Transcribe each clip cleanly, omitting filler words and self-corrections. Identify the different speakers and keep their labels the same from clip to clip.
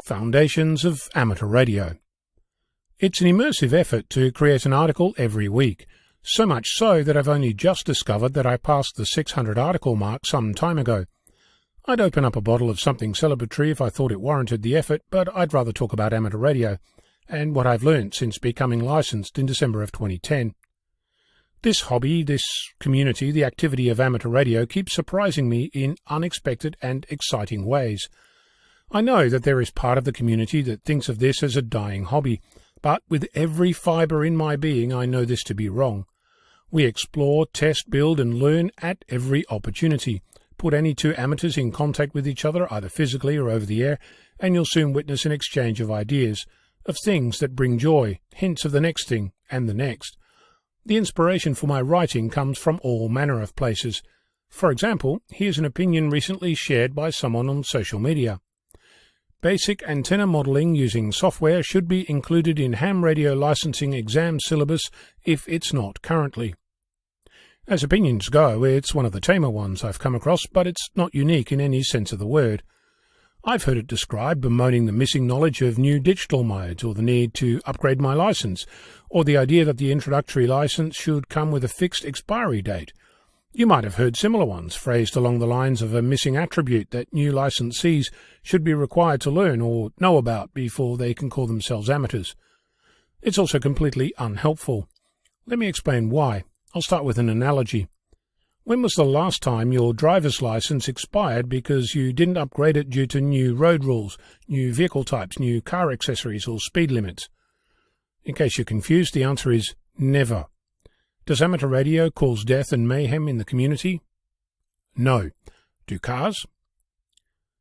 Speaker 1: Foundations of Amateur Radio. It's an immersive effort to create an article every week, so much so that I've only just discovered that I passed the 600 article mark some time ago. I'd open up a bottle of something celebratory if I thought it warranted the effort, but I'd rather talk about amateur radio, and what I've learnt since becoming licensed in December of 2010. This hobby, this community, the activity of amateur radio keeps surprising me in unexpected and exciting ways. I know that there is part of the community that thinks of this as a dying hobby, but with every fibre in my being I know this to be wrong. We explore, test, build and learn at every opportunity. Put any two amateurs in contact with each other, either physically or over the air, and you'll soon witness an exchange of ideas, of things that bring joy, hints of the next thing and the next. The inspiration for my writing comes from all manner of places. For example, here's an opinion recently shared by someone on social media. Basic antenna modelling using software should be included in ham radio licensing exam syllabus if it's not currently. As opinions go, it's one of the tamer ones I've come across, but it's not unique in any sense of the word. I've heard it described bemoaning the missing knowledge of new digital modes, or the need to upgrade my license, or the idea that the introductory license should come with a fixed expiry date. You might have heard similar ones phrased along the lines of a missing attribute that new licensees should be required to learn or know about before they can call themselves amateurs. It's also completely unhelpful. Let me explain why. I'll start with an analogy. When was the last time your driver's license expired because you didn't upgrade it due to new road rules, new vehicle types, new car accessories or speed limits? In case you're confused, the answer is never. Does amateur radio cause death and mayhem in the community? No. Do cars?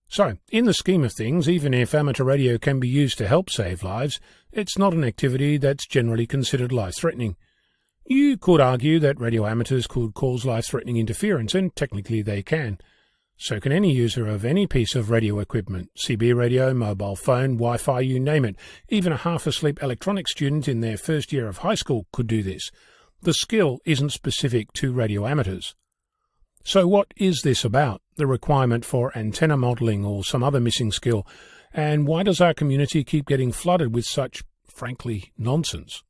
Speaker 1: So, in the scheme of things, even if amateur radio can be used to help save lives, it's not an activity that's generally considered life-threatening. You could argue that radio amateurs could cause life-threatening interference, and technically they can. So can any user of any piece of radio equipment, CB radio, mobile phone, Wi-Fi, you name it. Even a half-asleep electronics student in their first year of high school could do this. The skill isn't specific to radio amateurs. So what is this about, the requirement for antenna modelling or some other missing skill, and why does our community keep getting flooded with such, frankly, nonsense?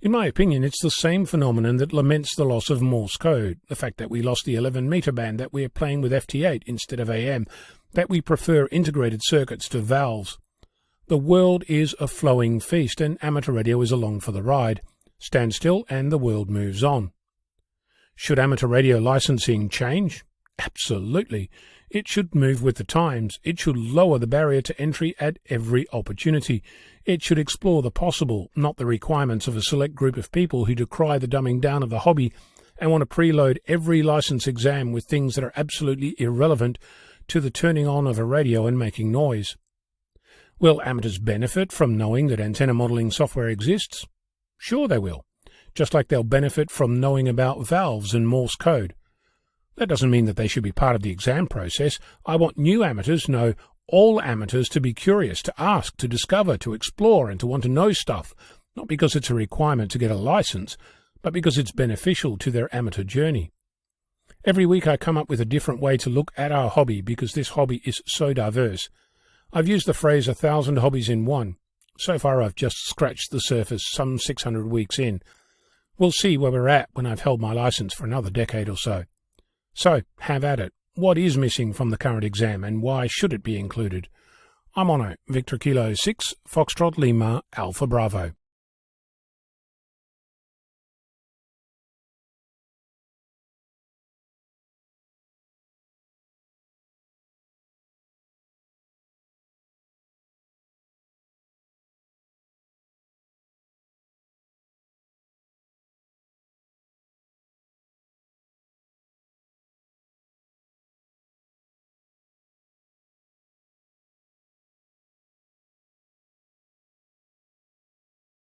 Speaker 1: In my opinion, it's the same phenomenon that laments the loss of Morse code, the fact that we lost the 11-metre band, that we're playing with FT8 instead of AM, that we prefer integrated circuits to valves. The world is a flowing feast, and amateur radio is along for the ride. Stand still and the world moves on. Should amateur radio licensing change? Absolutely. It should move with the times. It should lower the barrier to entry at every opportunity. It should explore the possible, not the requirements of a select group of people who decry the dumbing down of the hobby and want to preload every license exam with things that are absolutely irrelevant to the turning on of a radio and making noise. Will amateurs benefit from knowing that antenna modelling software exists? Sure they will, just like they'll benefit from knowing about valves and Morse code. That doesn't mean that they should be part of the exam process. I want new amateurs, no, all amateurs, to be curious, to ask, to discover, to explore, and to want to know stuff, not because it's a requirement to get a license, but because it's beneficial to their amateur journey. Every week I come up with a different way to look at our hobby because this hobby is so diverse. I've used the phrase 1,000 hobbies in one. So far I've just scratched the surface, some 600 weeks in. We'll see where we're at when I've held my license for another decade or so. So, have at it. What is missing from the current exam and why should it be included? I'm on it. Victor Kilo 6, Foxtrot Lima, Alpha Bravo.